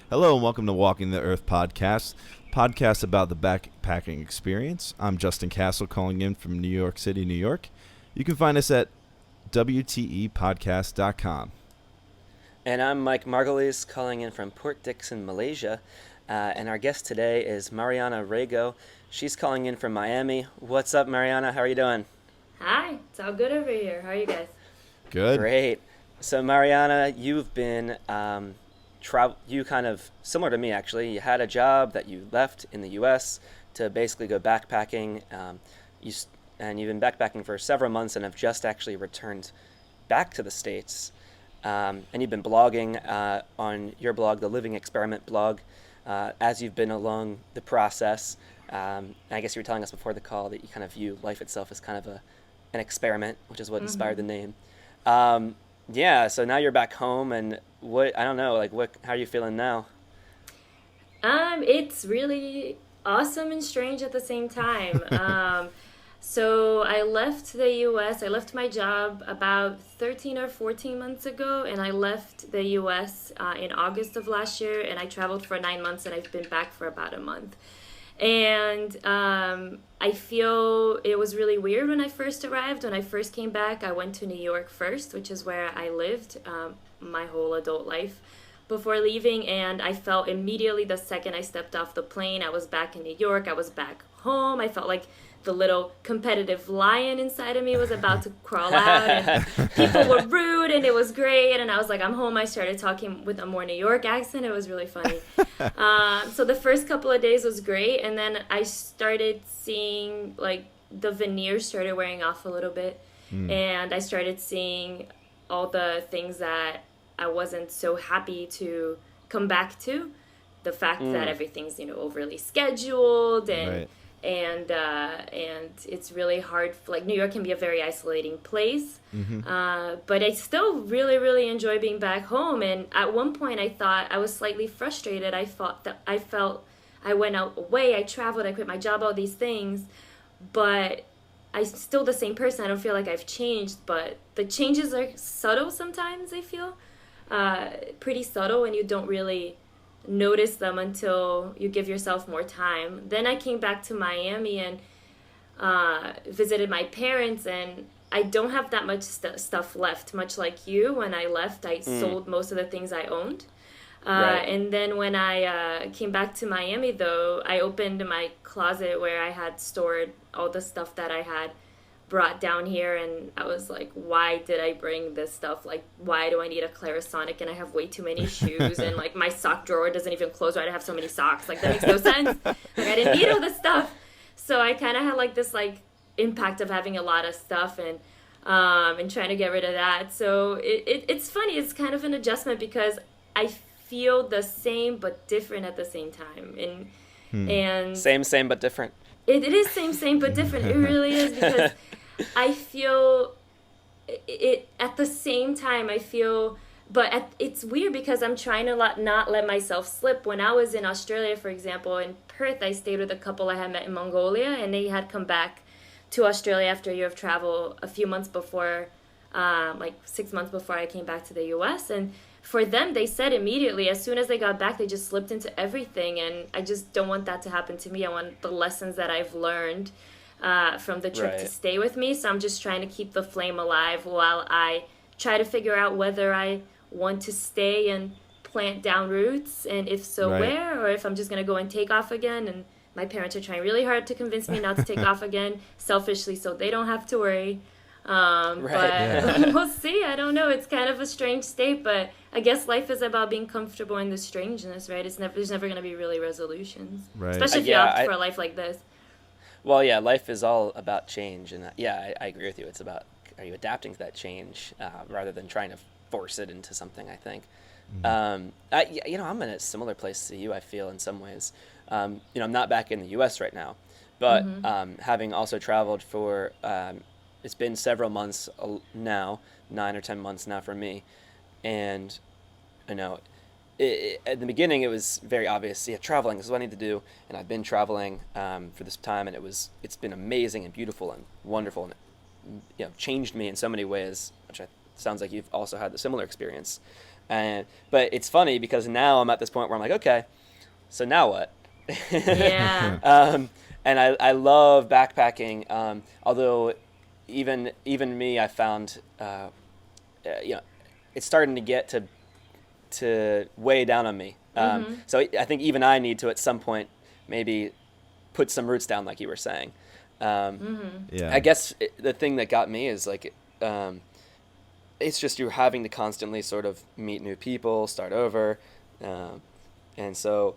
Hello and welcome to Walking the Earth podcast about the backpacking experience. I'm Justin Castle calling in from New York City, New York. You can find us at WTEpodcast.com. And I'm Mike Margulies calling in from Port Dickson, Malaysia. And our guest today is Mariana Rego. She's calling in from Miami. What's up, Mariana? How are you doing? Hi, it's all good over here. How are you guys? Good. Great. So, Mariana, you've been you kind of similar to me, actually. You had a job that you left in the U.S. to basically go backpacking. And you've been backpacking for several months and have just actually returned back to the States. And you've been blogging on your blog, the Living Experiment blog, as you've been along the process. And I guess you were telling us before the call that you kind of view life itself as kind of an experiment, which is what inspired the name. So now you're back home, and how are you feeling now? It's really awesome and strange at the same time. So I left the U.S. I left my job about 13 or 14 months ago, and I left the U.S. In August of last year, and I traveled for 9 months, and I've been back for about a month. And I feel it was really weird when I first arrived. When I first came back, I went to New York first, which is where I lived my whole adult life before leaving. And I felt immediately the second I stepped off the plane, I was back in New York. I was back home. I felt like the little competitive lion inside of me was about to crawl out, and people were rude, and it was great. And I was like, I'm home. I started talking with a more New York accent. It was really funny. So the first couple of days was great, and then I started seeing like the veneers started wearing off a little bit, and I started seeing all the things that I wasn't so happy to come back to. The fact that everything's overly scheduled, and Right. And it's really hard. Like, New York can be a very isolating place, but I still really, really enjoy being back home. And at one point, I thought I was slightly frustrated. I felt I went away, I traveled, I quit my job, all these things, but I'm still the same person. I don't feel like I've changed, but the changes are subtle sometimes. I feel pretty subtle, and you don't really notice them until you give yourself more time. Then I came back to Miami and visited my parents, and I don't have that much stuff left. Much like you, when I left, I sold most of the things I owned. Right. And then when I came back to Miami, though, I opened my closet where I had stored all the stuff that I had brought down here, and I was like, why did I bring this stuff? Like, why do I need a Clarisonic, and I have way too many shoes, and like my sock drawer doesn't even close right, I have so many socks, like that makes no sense. Like, I didn't need all this stuff. So I kind of had like this like impact of having a lot of stuff, and trying to get rid of that. So it's funny, it's kind of an adjustment, because I feel the same but different at the same time. And Same but different. It is same but different. It really is, because I feel it at the same time. It's weird because I'm trying to not let myself slip. When I was in Australia, for example, in Perth, I stayed with a couple I had met in Mongolia, and they had come back to Australia after a year of travel a few months before, like 6 months before I came back to the U.S. And for them, they said immediately, as soon as they got back, they just slipped into everything. And I just don't want that to happen to me. I want the lessons that I've learned from the trip to stay with me. So I'm just trying to keep the flame alive while I try to figure out whether I want to stay and plant down roots, and if so, where, or if I'm just going to go and take off again. And my parents are trying really hard to convince me not to take off again, selfishly, so they don't have to worry. But we'll see. I don't know. It's kind of a strange state, but I guess life is about being comfortable in the strangeness, right? There's never going to be really resolutions, Right. especially if you opt for a life like this. Well, yeah, life is all about change, and I agree with you. It's about, are you adapting to that change rather than trying to force it into something, I think. I'm in a similar place to you, I feel, in some ways. I'm not back in the U.S. right now, but having also traveled for, it's been several months now, 9 or 10 months now for me, and at the beginning, it was very obvious. Yeah, traveling is what I need to do, and I've been traveling for this time, and it's been amazing and beautiful and wonderful, and changed me in so many ways. Which sounds like you've also had the similar experience. But it's funny because now I'm at this point where I'm like, okay, so now what? Yeah. And I love backpacking. Although even me, I found it's starting to get to weigh down on me. So I think even I need to at some point maybe put some roots down, like you were saying. Yeah. I guess the thing that got me is like it's just you're having to constantly sort of meet new people, start over, and so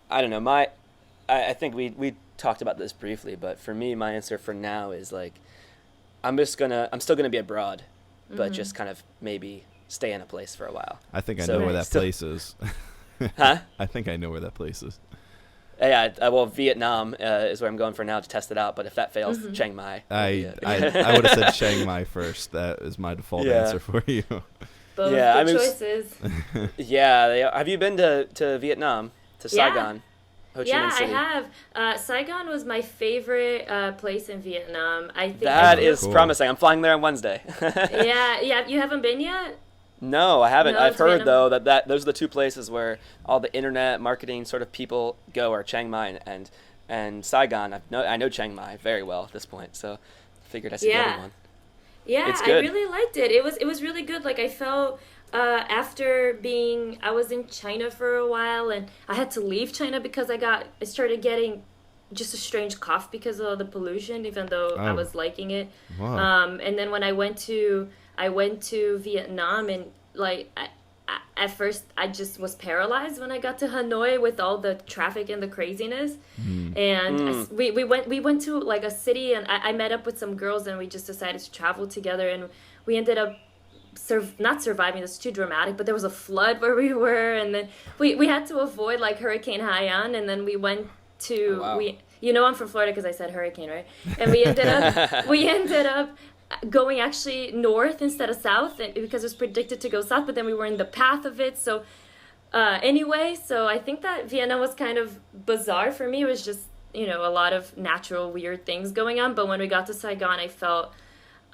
I don't know. I think we talked about this briefly, but for me, my answer for now is like I'm still gonna be abroad, but just kind of maybe stay in a place for a while. I think I know where that place is. Huh? I think I know where that place is. Yeah, well, Vietnam is where I'm going for now to test it out. But if that fails, Chiang Mai. I would have said Chiang Mai first. That is my default answer for you. Both good choices. Yeah, have you been to Vietnam, to Saigon? Ho Chi Minh City? I have. Saigon was my favorite place in Vietnam. I think that is promising. I'm flying there on Wednesday. Yeah. You haven't been yet? No, I haven't. No, I've heard Vietnam. though that those are the two places where all the internet marketing sort of people go are Chiang Mai and Saigon. I know Chiang Mai very well at this point, so I figured I should get one. Yeah, It's good. I really liked it. It was really good. Like I felt I was in China for a while, and I had to leave China because I started getting just a strange cough because of the pollution, even though I was liking it. Wow. And then when I went to Vietnam, and like at first I just was paralyzed when I got to Hanoi with all the traffic and the craziness. And we went to like a city, and I met up with some girls, and we just decided to travel together, and we ended up not surviving. That's too dramatic, but there was a flood where we were, and then we had to avoid like Hurricane Haiyan, and then we went to I'm from Florida because I said hurricane, right? And we ended up going actually north instead of south, because it was predicted to go south, but then we were in the path of it. So anyway, so I think that Vienna was kind of bizarre for me. It was just a lot of natural weird things going on. But when we got to Saigon, I felt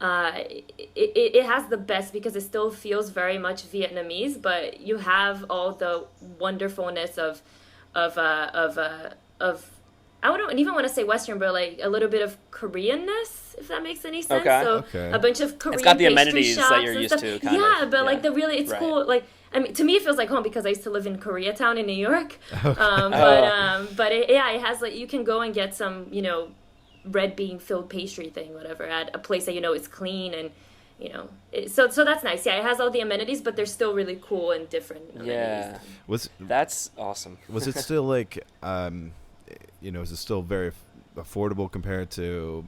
it has the best, because it still feels very much Vietnamese, but you have all the wonderfulness of I don't even want to say Western, but like a little bit of Koreanness, if that makes any sense. Okay. So a bunch of Korean It's got the pastry amenities shops that you're and used stuff. to, kind of. But like it's Right. cool. Like, I mean, to me it feels like home because I used to live in Koreatown in New York. It has like, you can go and get some red bean filled pastry thing, whatever, at a place that is clean, and so that's nice. Yeah, it has all the amenities, but they're still really cool and different amenities. Yeah, that's awesome. Was it still like is it still very affordable compared to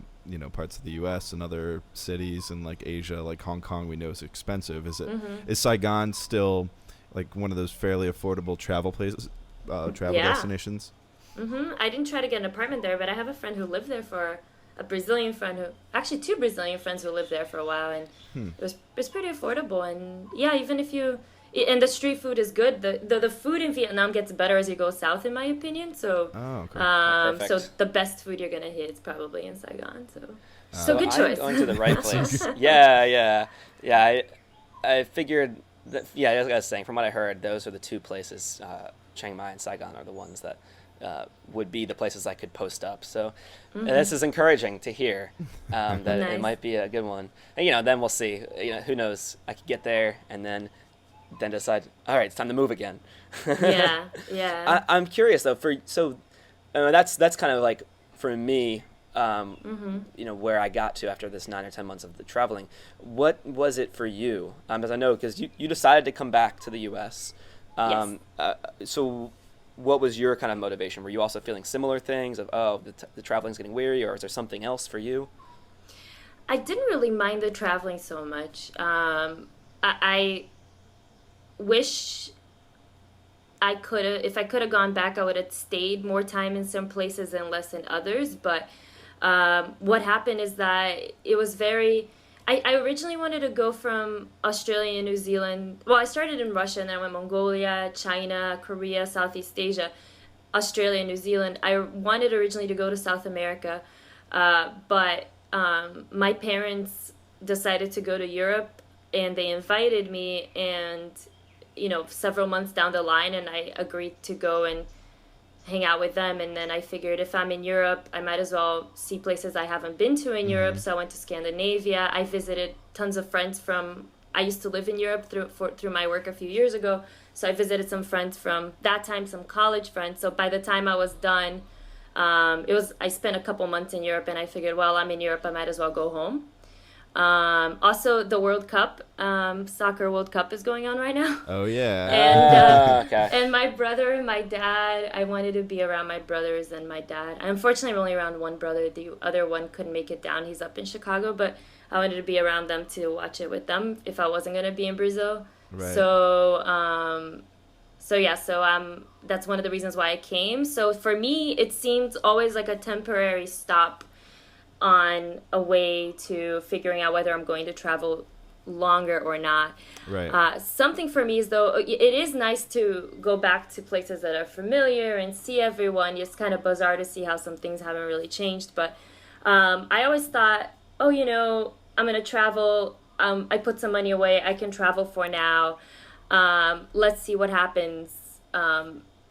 parts of the U.S. and other cities in like Asia, like Hong Kong? We know is expensive. Is Saigon still like one of those fairly affordable travel places, destinations? I didn't try to get an apartment there, but I have a friend who lived there two Brazilian friends who lived there for a while, and it was pretty affordable. And yeah, even if and the street food is good. The food in Vietnam gets better as you go south, in my opinion. So, so the best food you're gonna hit is probably in Saigon. So good choice. I'm going to the right place. Yeah. I figured that. Yeah, as I was saying, from what I heard, those are the two places. Chiang Mai and Saigon are the ones that would be the places I could post up. So this is encouraging to hear that Nice. it might be a good one. And then we'll see. Who knows? I could get there and then decide, all right, it's time to move again. Yeah. I'm curious though. That's kind of like for me. Where I got to after this 9 or 10 months of the traveling. What was it for you? As I know, because you decided to come back to the U.S. Yes. So what was your kind of motivation? Were you also feeling similar things of, the traveling's getting weary, or is there something else for you? I didn't really mind the traveling so much. I wish if I could have gone back, I would have stayed more time in some places and less in others. But what happened is that it was I originally wanted to go from Australia and New Zealand. Well, I started in Russia, and then I went Mongolia, China, Korea, Southeast Asia, Australia, New Zealand. I wanted originally to go to South America, but my parents decided to go to Europe, and they invited me, and several months down the line, and I agreed to go and hang out with them. And then I figured if I'm in Europe, I might as well see places I haven't been to in Europe. So I went to Scandinavia. I visited tons of friends I used to live in Europe through my work a few years ago. So I visited some friends from that time, some college friends. So by the time I was done, I spent a couple months in Europe, and I figured, well, I'm in Europe, I might as well go home. Also, the World Cup, soccer World Cup is going on right now. Oh, yeah. And Okay. and my brother and my dad, I wanted to be around my brothers and my dad. Unfortunately, I'm only around one brother. The other one couldn't make it down. He's up in Chicago, but I wanted to be around them to watch it with them if I wasn't going to be in Brazil. Right. So that's one of the reasons why I came. So for me, it seemed always like a temporary stop on a way to figuring out whether I'm going to travel longer or not. Right. Something for me is, though, it is nice to go back to places that are familiar and see everyone. It's kind of bizarre to see how some things haven't really changed. But I always thought, I'm going to travel. I put some money away. I can travel for now. Let's see what happens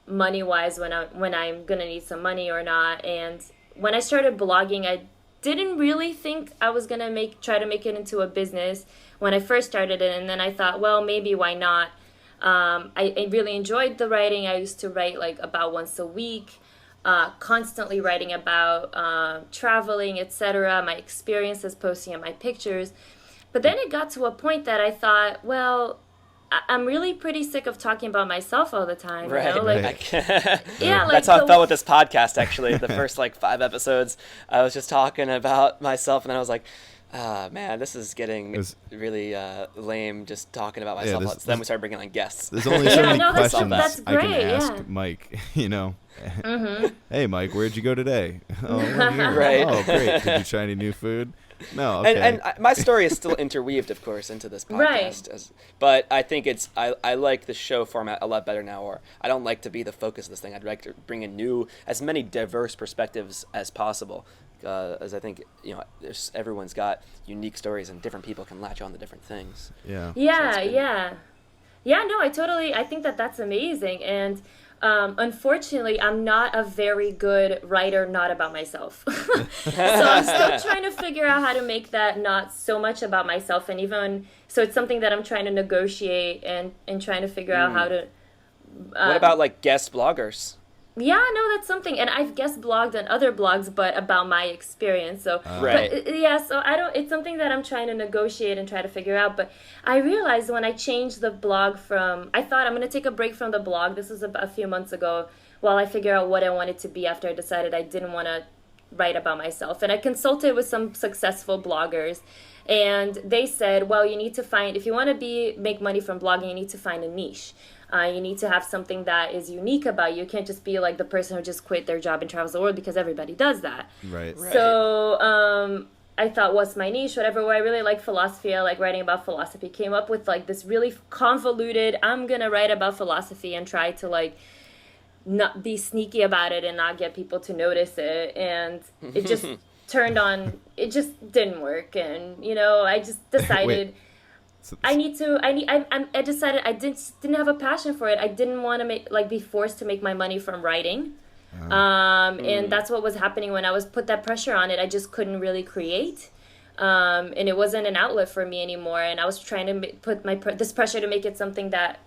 money-wise when I'm going to need some money or not. And when I started blogging, I didn't really think I was going to try to make it into a business when I first started it. And then I thought, well, maybe why not? I really enjoyed the writing. I used to write like about once a week, constantly writing about traveling, etc., my experiences, posting my pictures. But then it got to a point that I thought, well, I'm really pretty sick of talking about myself all the time. Right. Yeah, that's how I felt with this podcast, actually. The first 5 episodes, I was just talking about myself, and then I was like, man, this is getting really lame, just talking about myself. Then we started bringing on guests. There's only so many questions that's I can great, ask Mike, Hey, Mike, where'd you go today? Oh, Right. Oh, great. Did you try any new food? No, okay. And my story is still interweaved, of course, into this podcast. Right. But I think I like the show format a lot better now, or I don't like to be the focus of this thing. I'd like to bring in as many diverse perspectives as possible. As I think, everyone's got unique stories, and different people can latch on to different things. Yeah. Yeah. No, I think that's amazing. And unfortunately, I'm not a very good writer, not about myself. So I'm still trying to figure out how to make that not so much about myself. And so it's something that I'm trying to negotiate and trying to figure out how to. What about guest bloggers? Yeah, no, that's something. And I've guest blogged on other blogs, but about my experience. So, Right. So it's something that I'm trying to negotiate and try to figure out. But I realized when I changed the blog I thought I'm going to take a break from the blog. This was a few months ago while I figure out what I wanted to be after I decided I didn't want to write about myself. And I consulted with some successful bloggers. And they said, well, you need to if you want to make money from blogging, you need to find a niche. You need to have something that is unique about you. You can't just be like the person who just quit their job and travels the world, because everybody does that. Right. So I thought, what's my niche? Whatever. Where I really like philosophy, I like writing about philosophy. Came up with this really convoluted, I'm going to write about philosophy and try to not be sneaky about it and not get people to notice it. And it just it just didn't work. And, I just decided... I decided I didn't have a passion for it. I didn't want to be forced to make my money from writing. And that's what was happening when I was put that pressure on it. I just couldn't really create. And it wasn't an outlet for me anymore. And I was trying to put this pressure to make it something that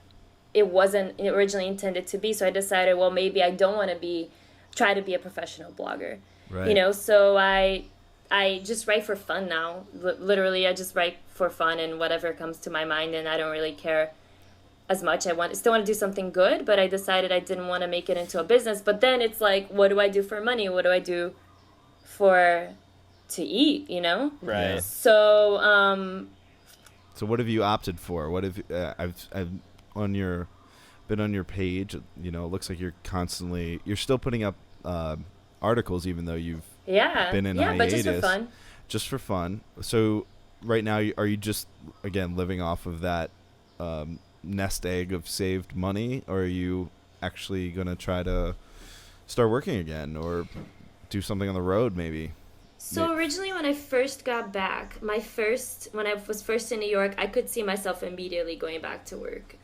it wasn't originally intended to be. So I decided, well, maybe I don't want to try to be a professional blogger. Right. So I just write for fun now. Literally, I just write for fun and whatever comes to my mind, and I don't really care as much. still want to do something good, but I decided I didn't want to make it into a business. But then it's what do I do for money? What do I do to eat, Right. So, So what have you opted for? What have I've been on your page, it looks like you're still putting up articles, even though you've been in hiatus. But just for fun. Just for fun. So right now, are you just, again, living off of that nest egg of saved money, or are you actually going to try to start working again or do something on the road maybe? So originally, when I first got back, when I was first in New York, I could see myself immediately going back to work.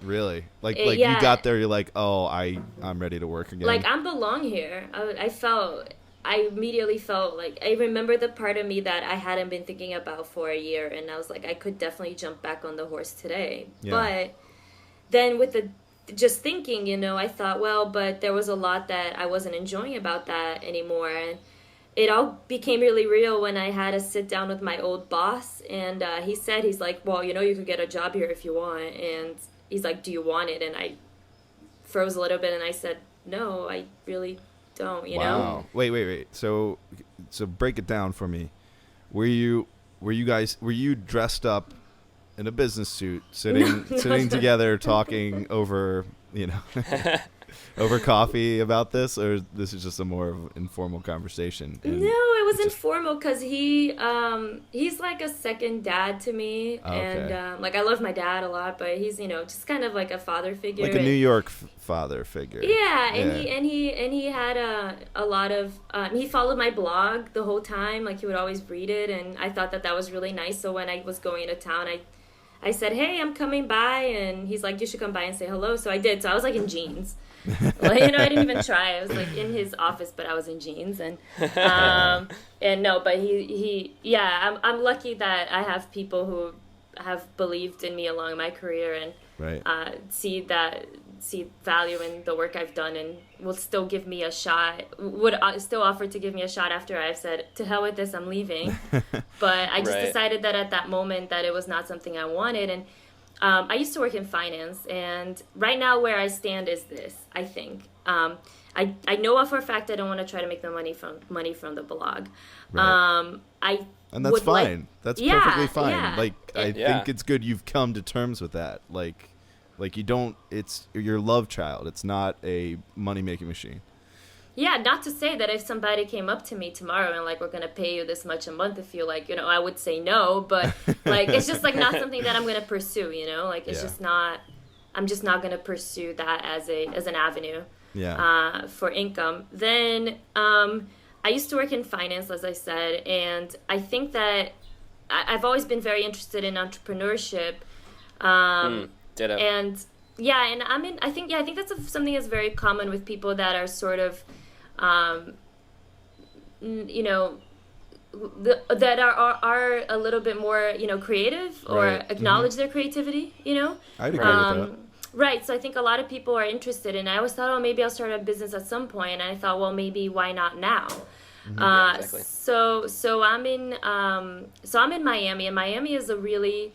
Really? Like yeah. you got there, you're like, oh, I'm ready to work again. Like, I belong here. I immediately felt like, I remember the part of me that I hadn't been thinking about for a year, and I was like, I could definitely jump back on the horse today. Yeah. But then with just thinking, I thought, well, but there was a lot that I wasn't enjoying about that anymore. And it all became really real when I had to sit down with my old boss, and he's like, well, you could get a job here if you want. And he's like, do you want it? And I froze a little bit, and I said, no, I really don't, Wow. Wait. So break it down for me. Were you dressed up in a business suit, sitting together, talking over, over coffee about this, or this is just a more informal conversation? No, it was informal because he's like a second dad to me. Okay. And like, I love my dad a lot, but he's just kind of like a father figure, like a New York father figure. Yeah, and he had a lot of he followed my blog the whole time. Like, he would always read it, and I thought that was really nice. So when I was going to town, I said, hey, I'm coming by, and he's like, you should come by and say hello. So I did. So I was like in jeans. Like, I didn't even try. I was like in his office, but I was in jeans, and no, but I'm lucky that I have people who have believed in me along my career, and right. see value in the work I've done, and will still give me a shot, would still offer to give me a shot after I've said, to hell with this, I'm leaving. But I just decided that at that moment that it was not something I wanted. And I used to work in finance, and right now where I stand is this, I think. I know for a fact I don't want to try to make the money from the blog. Right. And that's fine. That's perfectly fine. Yeah. Like, I think it's good you've come to terms with that. Like you don't, it's your love child. It's not a money-making machine. Yeah, not to say that if somebody came up to me tomorrow and like, we're going to pay you this much a month, if you like, I would say no, but like, it's just like not something that I'm going to pursue, like, it's just not, I'm just not going to pursue that as an avenue for income. Then I used to work in finance, as I said, and I think that I've always been very interested in entrepreneurship. Ditto. And I think that's something that's very common with people that are sort of, that are a little bit more, creative or acknowledge their creativity, I'd agree with that. Right. So I think a lot of people are interested, and I always thought, oh, maybe I'll start a business at some point. And I thought, well, maybe why not now? Exactly. So I'm in Miami, and Miami is a really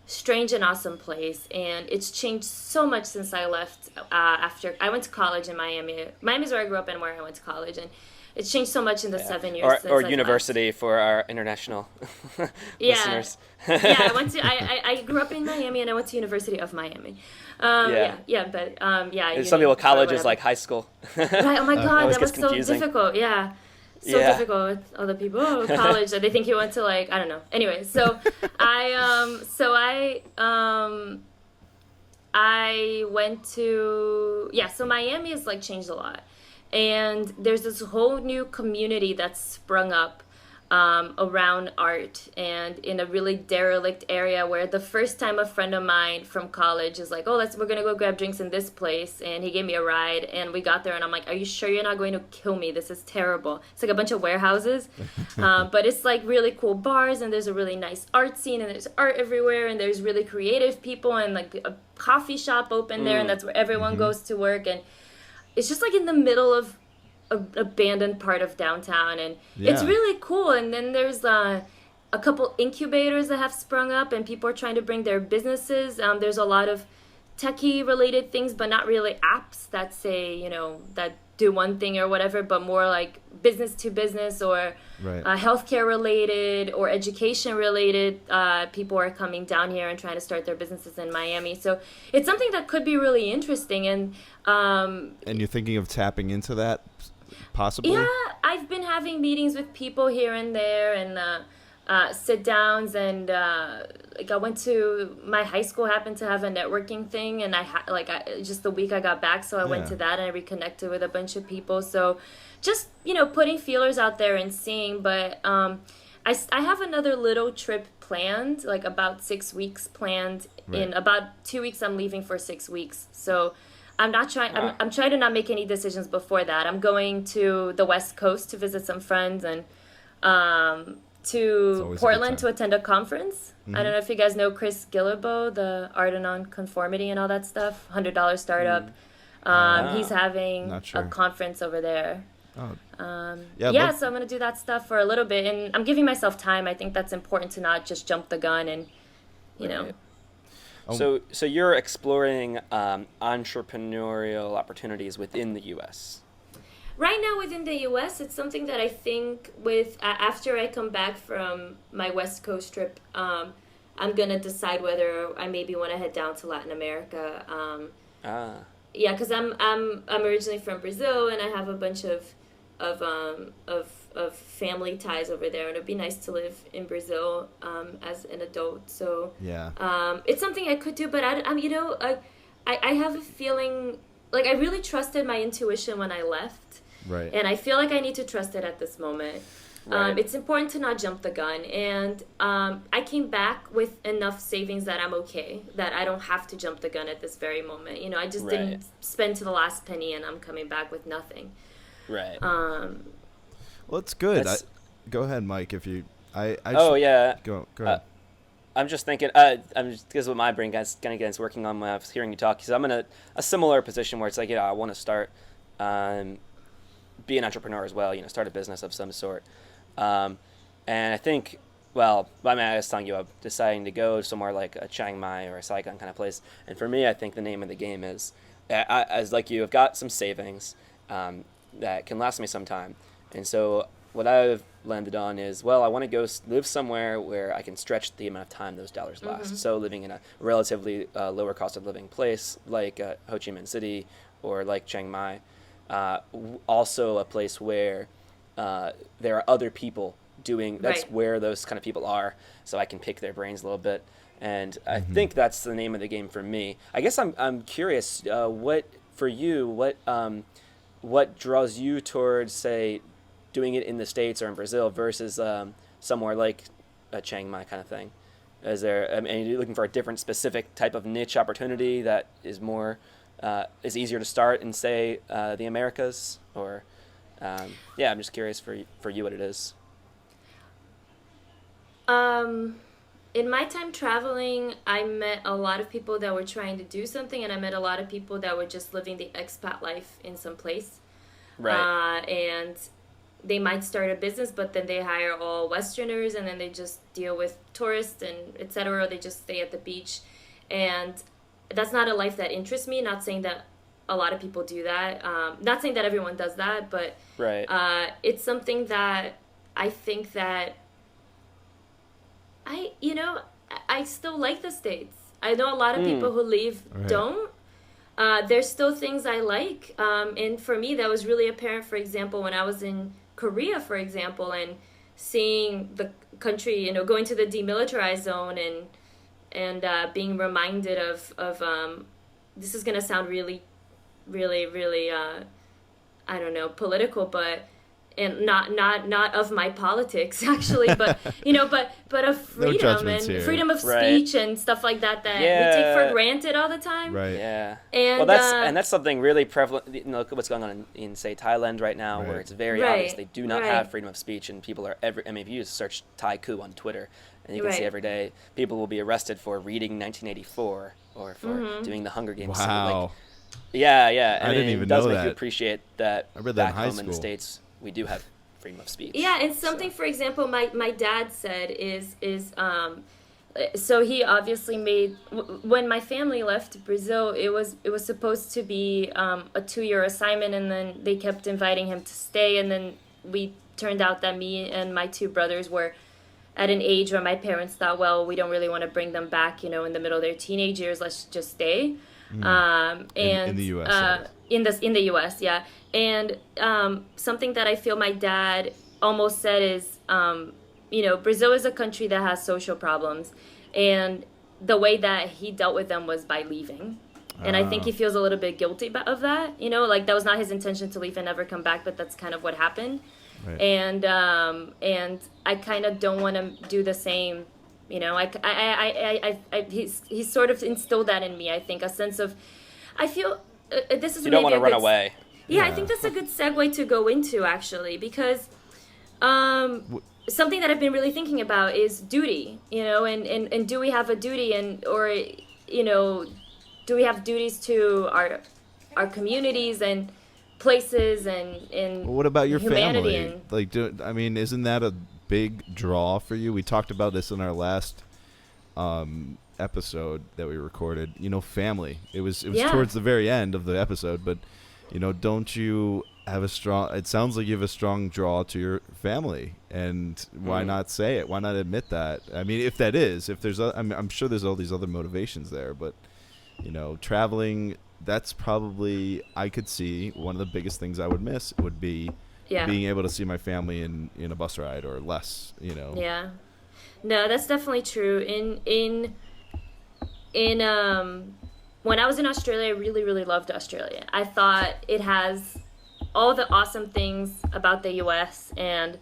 strange and awesome place, and it's changed so much since I left. After I went to college in Miami. Miami's where I grew up and where I went to college, and it's changed so much in the 7 years since or university for our international listeners. I grew up in Miami, and I went to University of Miami. But some people college is like high school. Right. Oh my God, that was confusing. So difficult. Yeah. So difficult with other people. Oh, college. They think you went to, like, I don't know. Anyway, so I went to, so Miami has like changed a lot. And there's this whole new community that's sprung up around art, and in a really derelict area where the first time a friend of mine from college is like, oh, we're going to go grab drinks in this place. And he gave me a ride, and we got there, and I'm like, are you sure you're not going to kill me? This is terrible. It's like a bunch of warehouses, but it's like really cool bars, and there's a really nice art scene, and there's art everywhere, and there's really creative people, and like a coffee shop open there, and that's where everyone goes to work. And it's just like in the middle of an abandoned part of downtown, and it's really cool. And then there's a couple incubators that have sprung up, and people are trying to bring their businesses. There's a lot of techie related things, but not really apps that say, that do one thing or whatever, but more like business to business or healthcare related or education related. People are coming down here and trying to start their businesses in Miami. So it's something that could be really interesting. And you're thinking of tapping into that possibly? Yeah, I've been having meetings with people here and there, and sit downs, and like I went to my high school happened to have a networking thing, and just the week I got back, so I went to that and I reconnected with a bunch of people. So just putting feelers out there and seeing. But I have another little trip planned, like about 6 weeks planned. Right. In about 2 weeks I'm leaving for 6 weeks, so I'm not trying. I'm trying to not make any decisions before that. I'm going to the West Coast to visit some friends, and to Portland to attend a conference. Mm-hmm. I don't know if you guys know Chris Gillibo, the Art and Nonconformity and all that stuff, $100 startup. He's having a conference over there. Oh. So I'm going to do that stuff for a little bit, and I'm giving myself time. I think that's important to not just jump the gun and, know. So you're exploring entrepreneurial opportunities within the U.S. Right now within the U.S., it's something that I think after I come back from my West Coast trip, I'm going to decide whether I maybe want to head down to Latin America. Yeah, because I'm originally from Brazil, and I have a bunch of family ties over there, and it'd be nice to live in Brazil as an adult. So it's something I could do, but I have a feeling like I really trusted my intuition when I left, right? And I feel like I need to trust it at this moment. Right. It's important to not jump the gun, and I came back with enough savings that I'm okay, that I don't have to jump the gun at this very moment. I just didn't spend to the last penny, and I'm coming back with nothing. Right. Well, it's good. Go ahead, Mike. If you, Go ahead. I'm just thinking. Because what my brain is working on when I was hearing you talk. Because I'm in a similar position where it's like, I want to start, be an entrepreneur as well. Start a business of some sort. And I think, I was telling you, I'm deciding to go somewhere like a Chiang Mai or a Saigon kind of place. And for me, I think the name of the game is, as like you, I've got some savings that can last me some time. And so what I've landed on is, I want to go live somewhere where I can stretch the amount of time those dollars last. Mm-hmm. So living in a relatively lower cost of living place like Ho Chi Minh City or like Chiang Mai. Also a place where there are other people doing, that's where those kind of people are, so I can pick their brains a little bit. And I think that's the name of the game for me. I guess I'm curious, what draws you towards, say, doing it in the States or in Brazil versus somewhere like a Chiang Mai kind of thing? Are you looking for a different specific type of niche opportunity that is more is easier to start in, say, the Americas? Or I'm just curious for you what it is. In my time traveling, I met a lot of people that were trying to do something, and I met a lot of people that were just living the expat life in some place. Right. And they might start a business, but then they hire all Westerners, and then they just deal with tourists and et cetera, or they just stay at the beach. And that's not a life that interests me. Not saying that a lot of people do that. Not saying that everyone does that, but it's something that I think that I still like the States. I know a lot of people who leave don't. There's still things I like. And for me, that was really apparent, for example, when I was in Korea, for example, and seeing the country, going to the demilitarized zone and being reminded of this is going to sound really, really, really, I don't know, political, but and not of my politics actually, but but of freedom and freedom of speech and stuff like that we take for granted all the time. Right. Yeah. And that's something really prevalent. Look at what's going on in say Thailand right now, where it's very obvious they do not have freedom of speech, and people are if you search Thai coup on Twitter, and you can see every day people will be arrested for reading 1984 or for doing the Hunger Games. Wow. Yeah. I didn't even know that. It does make you appreciate that. I read that back in high home school. In the States, we do have freedom of speech. Yeah, and something, for example, my dad said is so he obviously made, when my family left Brazil, it was supposed to be a 2-year assignment, and then they kept inviting him to stay, and then we turned out that me and my 2 brothers were at an age where my parents thought, well, we don't really want to bring them back, in the middle of their teenage years, let's just stay. And in the U.S. In the U.S., yeah. And something that I feel my dad almost said is, Brazil is a country that has social problems, and the way that he dealt with them was by leaving. And I think he feels a little bit guilty of that, like that was not his intention to leave and never come back, but that's kind of what happened. Right. And I kind of don't want to do the same, he's sort of instilled that in me, I think, a sense of, I feel, this is you don't want to run away. Yeah, I think that's a good segue to go into, actually, because something that I've been really thinking about is duty, and do we have a duty, or do we have duties to our communities and places and what about your family? And, isn't that a big draw for you? We talked about this in our last episode that we recorded. Family. It was towards the very end of the episode, but don't you have it sounds like you have a strong draw to your family, and why not say it? Why not admit that? If there's I'm sure there's all these other motivations there, but traveling, that's probably, I could see one of the biggest things I would miss would be being able to see my family in a bus ride or less, Yeah. No, that's definitely true. In when I was in Australia, I really, really loved Australia. I thought it has all the awesome things about the US, and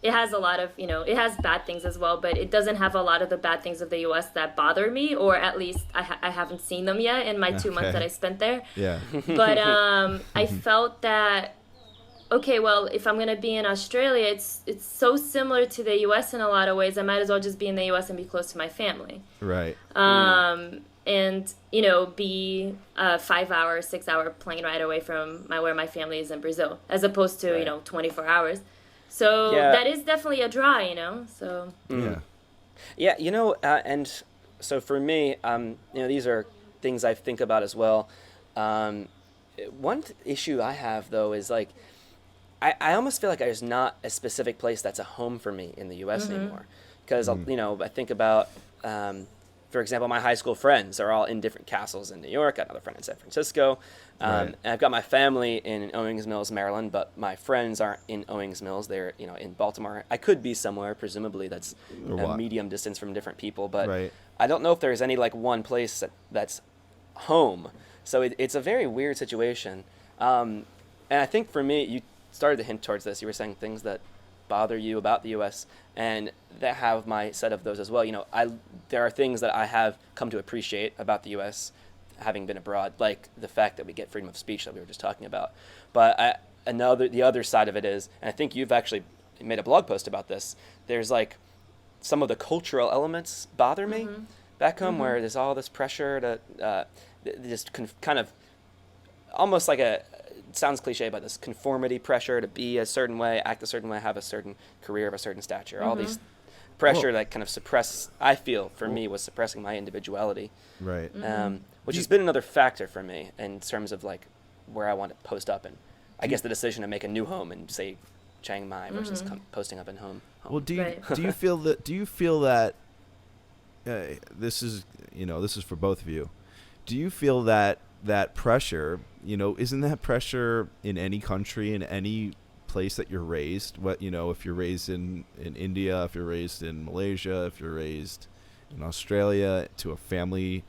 it has a lot of, it has bad things as well, but it doesn't have a lot of the bad things of the U.S. that bother me, or at least I haven't seen them yet in my 2 months that I spent there. Yeah. But I felt that, okay, well, if I'm going to be in Australia, it's so similar to the U.S. in a lot of ways. I might as well just be in the U.S. and be close to my family. Right. And, be a 5-hour, 6-hour plane ride away from where my family is in Brazil, as opposed to, 24 hours. So that is definitely a draw, so. Yeah, and so for me, these are things I think about as well. One issue I have, though, is like, I almost feel like there's not a specific place that's a home for me in the U.S. anymore. Because, I think about, for example, my high school friends are all in different castles in New York. I have another friend in San Francisco. And I've got my family in Owings Mills, Maryland, but my friends aren't in Owings Mills. They're, in Baltimore. I could be somewhere, presumably, that's a medium distance from different people. But I don't know if there's any, one place that's home. So it's a very weird situation. And I think for me, you started to hint towards this. You were saying things that bother you about the U.S., and that have my set of those as well. There are things that I have come to appreciate about the U.S., having been abroad, like the fact that we get freedom of speech that we were just talking about. But the other side of it is, and I think you've actually made a blog post about this, there's some of the cultural elements bother me back home, where there's all this pressure to just kind of almost like it sounds cliche, but this conformity pressure to be a certain way, act a certain way, have a certain career of a certain stature, all these pressure that kind of I feel for me was suppressing my individuality. Right. Which has been another factor for me in terms of where I want to post up, and I guess the decision to make a new home in, say, Chiang Mai versus posting up in home. Well, do you feel that this is for both of you? Do you feel that pressure, isn't that pressure in any country, in any place that you're raised? If you're raised in India, if you're raised in Malaysia, if you're raised in Australia, to a family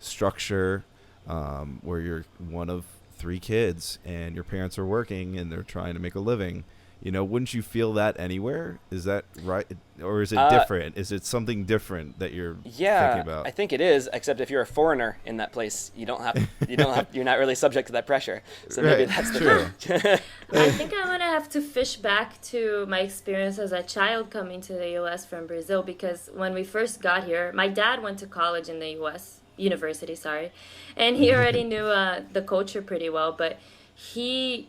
structure where you're one of 3 kids and your parents are working and they're trying to make a living, wouldn't you feel that anywhere? Is that right? Or is it different? Is it something different that you're thinking about? I think it is, except if you're a foreigner in that place, you're not really subject to that pressure. So maybe that's the true. I think I'm going to have to fish back to my experience as a child coming to the U.S. from Brazil, because when we first got here, my dad went to college in the U.S., university, and he already knew the culture pretty well, but he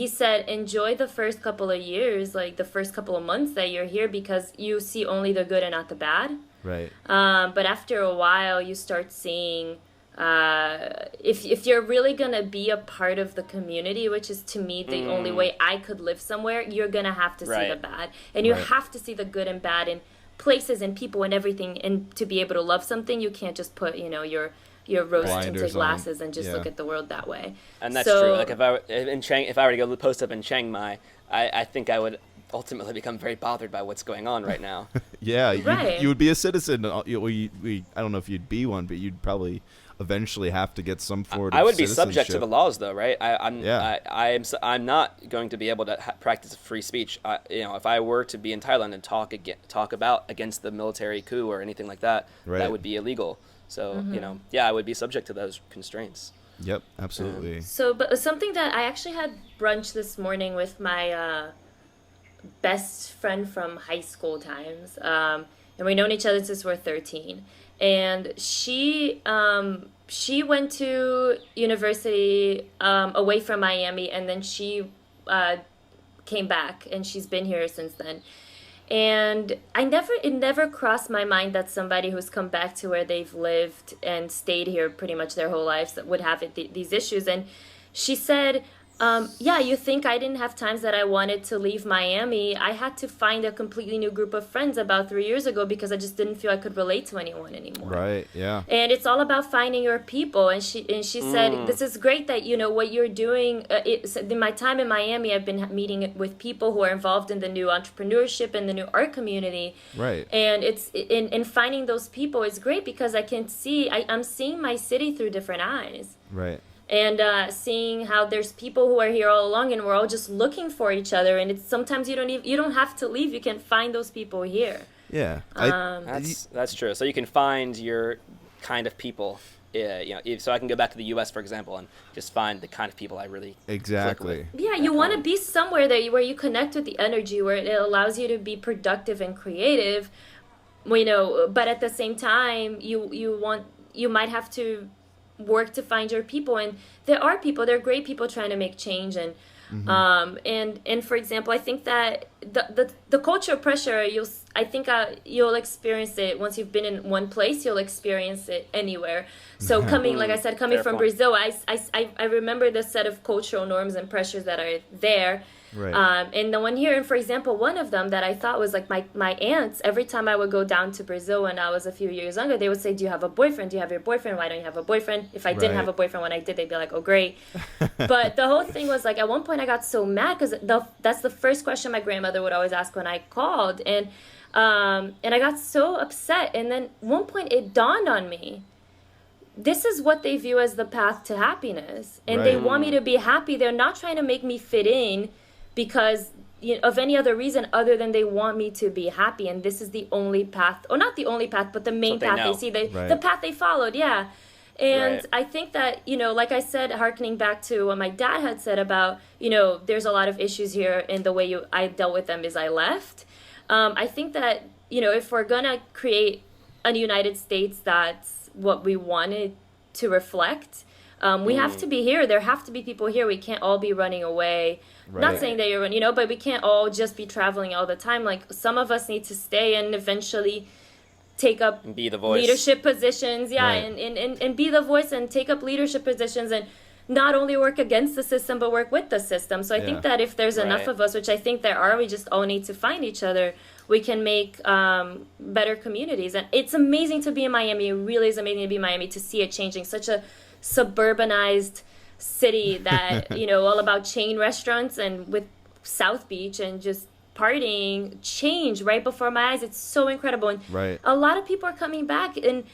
said, enjoy the first couple of years, the first couple of months that you're here, because you see only the good and not the bad. Right. But after a while, you start seeing, if you're really going to be a part of the community, which is, to me, the only way I could live somewhere, you're going to have to see the bad. And you have to see the good and bad in places and people and everything. And to be able to love something, you can't just put, your rose-tinted glasses and just look at the world that way. And that's true. If I were to go post up in Chiang Mai, I think I would ultimately become very bothered by what's going on right now. Yeah, Right. you would be a citizen. I don't know if you'd be one, but you'd probably eventually have to get some form of I would be subject to the citizenship. laws, though, right? Yeah. I'm not going to be able to practice free speech. If I were to be in Thailand and talk about against the military coup or anything like that, Right. that would be illegal. So, I would be subject to those constraints. Yep, absolutely. So, but something that I actually had brunch this morning with my best friend from high school times, and we've known each other since we're 13. And she went to university away from Miami, and then she came back, and she's been here since then. And it never crossed my mind that somebody who's come back to where they've lived and stayed here pretty much their whole lives would have these issues. And she said, yeah, you think I didn't have times that I wanted to leave Miami? I had to find a completely new group of friends about 3 years ago because I just didn't feel I could relate to anyone anymore. Right, yeah. And it's all about finding your people. And she said, this is great that, what you're doing. In my time in Miami, I've been meeting with people who are involved in the new entrepreneurship and the new art community. Right. And it's in finding those people is great because I can see, I'm seeing my city through different eyes. Right. And seeing how there's people who are here all along, and we're all just looking for each other. And it's sometimes you don't have to leave; you can find those people here. Yeah, That's true. So you can find your kind of people. So I can go back to the U.S., for example, and just find the kind of people I really exactly. Yeah, you want to be somewhere where you connect with the energy, where it allows you to be productive and creative. But at the same time, you might have to work to find your people, and there are great people trying to make change, and and for example, I think that the cultural pressure you'll experience it once you've been in one place. You'll experience it anywhere. So coming from Brazil, I remember the set of cultural norms and pressures that are there. Right. And the one here, and for example, one of them that I thought was like my aunts, every time I would go down to Brazil when I was a few years younger, they would say, do you have a boyfriend? Do you have your boyfriend? Why don't you have a boyfriend? If I didn't have a boyfriend when I did, they'd be like, oh, great. But the whole thing was like, at one point I got so mad because that's the first question my grandmother would always ask when I called. And I got so upset. And then one point it dawned on me. This is what they view as the path to happiness. And they want me to be happy. They're not trying to make me fit in because of any other reason other than they want me to be happy, and this is the only path, or not the only path, but the main path they see, the path they followed. And I think that, like I said, hearkening back to what my dad had said about, there's a lot of issues here, and the way I dealt with them is I left. I think that, if we're gonna create a United States that's what we wanted to reflect, we have to be here. There have to be people here. We can't all be running away. Right. Not saying that you're, but we can't all just be traveling all the time. Like, some of us need to stay and eventually take up and be the voice. Leadership positions. And be the voice and take up leadership positions, and not only work against the system, but work with the system. So I think that if there's enough of us, which I think there are, we just all need to find each other, we can make better communities. And it's amazing to be in Miami. It really is amazing to be in Miami, to see it changing. Such a suburbanized city that, all about chain restaurants, and with South Beach and just partying change right before my eyes. It's so incredible. And a lot of people are coming back, and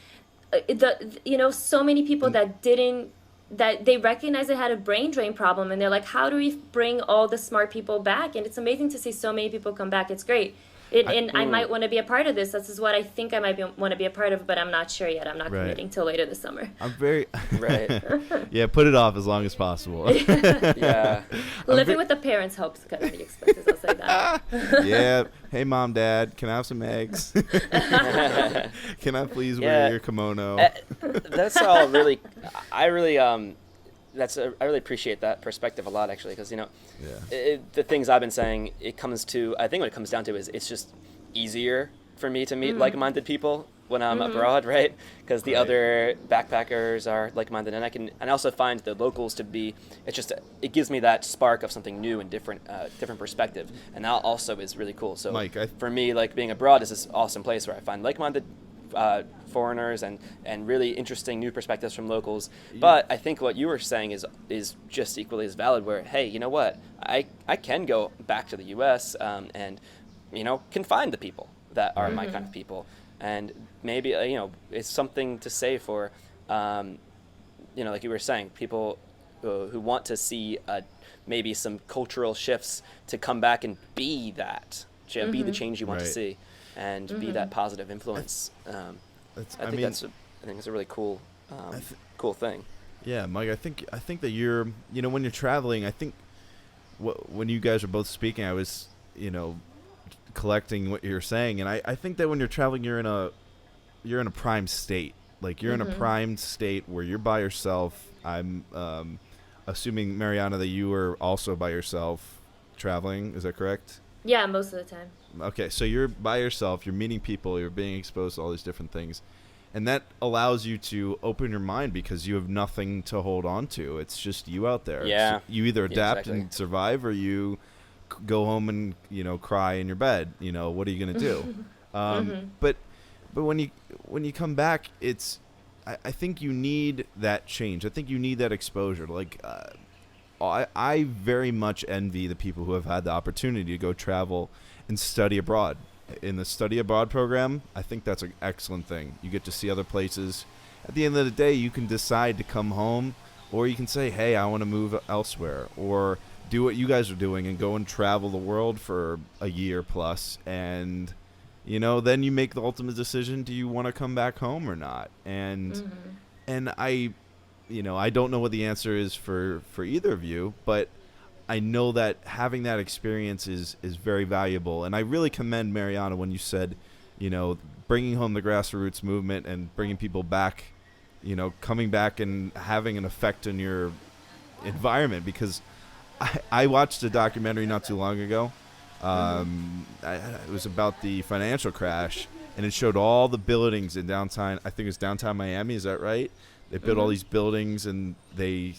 so many people that they recognize they had a brain drain problem, and they're like, how do we bring all the smart people back? And it's amazing to see so many people come back. It's great. I might want to be a part of this. This is what I think I might want to be a part of, but I'm not sure yet. I'm not committing till later this summer. I'm very yeah. Put it off as long as possible. Yeah, living with the parents helps cut the expenses. I'll say that. Yeah. Hey, Mom, Dad, can I have some eggs? Can I please wear your kimono? That's all really. I really appreciate that perspective a lot, actually, because the things I've been saying, I think what it comes down to is it's just easier for me to meet like-minded people when I'm abroad, right? Because the other backpackers are like-minded, and I also find the locals to be. It gives me that spark of something new and different perspective, and that also is really cool. So Mike, for me, like, being abroad is this awesome place where I find like-minded foreigners and really interesting new perspectives from locals. But I think what you were saying is just equally as valid, where, hey, you know what, I can go back to the U.S. And can find the people that are my kind of people, and maybe it's something to say for like you were saying, people who want to see maybe some cultural shifts, to come back and be that, be the change you want to see, and be that positive influence. I think it's a really cool cool thing. Yeah, Mike, I think that you're, when you're traveling, I think when you guys are both speaking, I was, collecting what you're saying, and I think that when you're traveling, you're in a prime state. Like, you're in a prime state where you're by yourself. I'm assuming, Mariana, that you were also by yourself traveling. Is that correct? Yeah, most of the time. Okay, so you're by yourself. You're meeting people. You're being exposed to all these different things. And that allows you to open your mind, because you have nothing to hold on to. It's just you out there. Yeah. So you either adapt exactly. and survive, or you go home and, cry in your bed. What are you going to do? But when you come back, I think you need that change. I think you need that exposure. Like, I very much envy the people who have had the opportunity to go travel and study abroad. In the study abroad program, I think that's an excellent thing. You get to see other places. At the end of the day, you can decide to come home, or you can say, hey, I want to move elsewhere, or do what you guys are doing and go and travel the world for a year plus. And, then you make the ultimate decision. Do you want to come back home or not? And I don't know what the answer is for either of you, but I know that having that experience is very valuable. And I really commend Mariana when you said, bringing home the grassroots movement and bringing people back, coming back and having an effect on your environment. Because I watched a documentary not too long ago. It was about the financial crash, and it showed all the buildings in downtown. I think it was downtown Miami. Is that right? They built all these buildings, and they,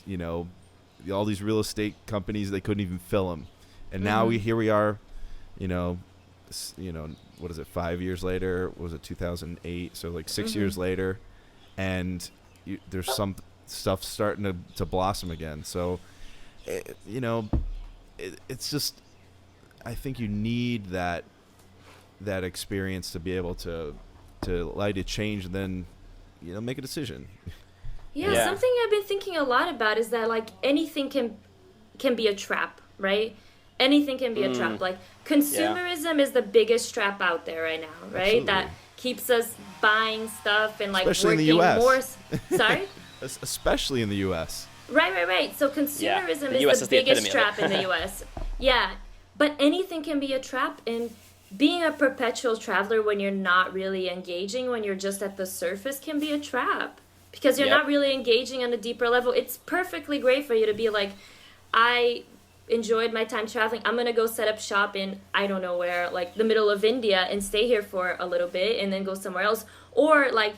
all these real estate companies, they couldn't even fill them. And now here we are, what is it, 5 years later? What was it, 2008? So like 6 years later, and there's some stuff starting to blossom again. So, it's just, I think you need that experience to be able to allow you to change, and then, make a decision. Yeah, something I've been thinking a lot about is that, like, anything can be a trap, right? Anything can be a trap. Like, consumerism is the biggest trap out there right now, right? Absolutely. That keeps us buying stuff and, like, especially working in the US. more. Sorry? Especially in the U.S. Right. So consumerism is the biggest trap in the U.S. Yeah, but anything can be a trap, and being a perpetual traveler when you're not really engaging, when you're just at the surface, can be a trap. Because you're not really engaging on a deeper level. It's perfectly great for you to be like, I enjoyed my time traveling. I'm going to go set up shop in, I don't know where, like the middle of India, and stay here for a little bit and then go somewhere else. Or like,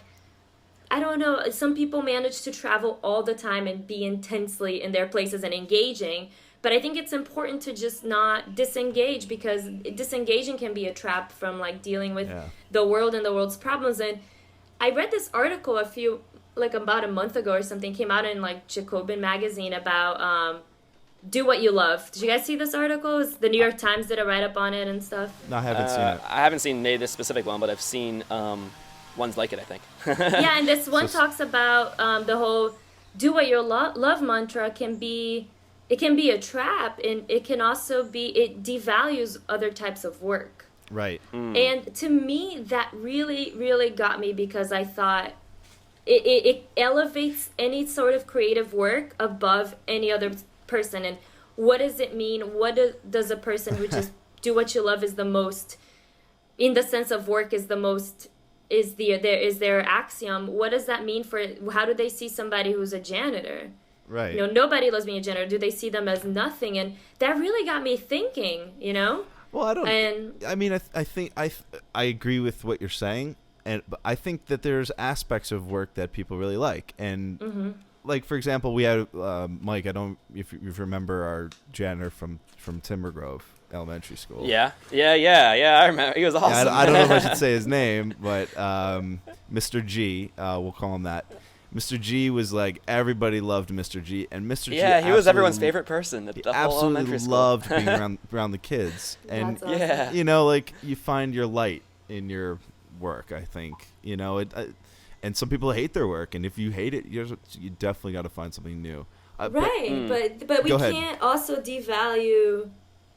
I don't know, some people manage to travel all the time and be intensely in their places and engaging. But I think it's important to just not disengage, because disengaging can be a trap from like dealing with the world and the world's problems. And I read this article about a month ago or something, came out in like Jacobin magazine about do what you love. Did you guys see this article? The New York Times did a write-up on it and stuff. No, I haven't seen it. I haven't seen this specific one, but I've seen ones like it, I think. Yeah, and this one talks about the whole do what you love mantra can be a trap, and it can also it devalues other types of work. Right. And to me, that really, really got me, because I thought it elevates any sort of creative work above any other person. And what does it mean? What does a person who just do what you love is the most, in the sense of work, is the most, is their axiom? What does that mean for, how do they see somebody who's a janitor? Right. Nobody loves being a janitor. Do they see them as nothing? And that really got me thinking, Well, I don't. And I mean, I think I agree with what you're saying, but I think that there's aspects of work that people really like, and like for example, we had Mike. I don't if you remember our janitor from Timber Grove Elementary School. Yeah. I remember. He was awesome. Yeah, I don't know if I should say his name, but Mr. G, we'll call him that. Mr. G was like, everybody loved Mr. G, and Mr. G. Yeah, he was everyone's favorite person. The whole elementary school. Loved being around the kids, and That's awesome. you know, like you find your light in your work. I think and some people hate their work, and if you hate it, you definitely got to find something new. Right, but we can't also devalue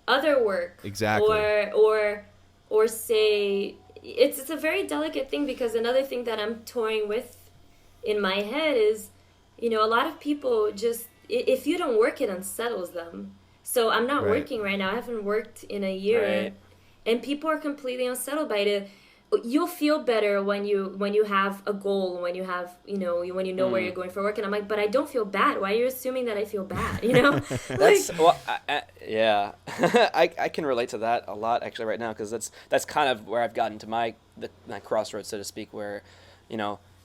other work. Exactly. Or say it's a very delicate thing, because another thing that I'm toying with in my head is, a lot of people just, if you don't work, it unsettles them. So I'm not working right now. I haven't worked in a year, and people are completely unsettled by it. You'll feel better when you have a goal, when you have, when you know where you're going for work. And I'm like, but I don't feel bad. Why are you assuming that I feel bad? I can relate to that a lot actually right now, because that's kind of where I've gotten to my crossroads, so to speak, where,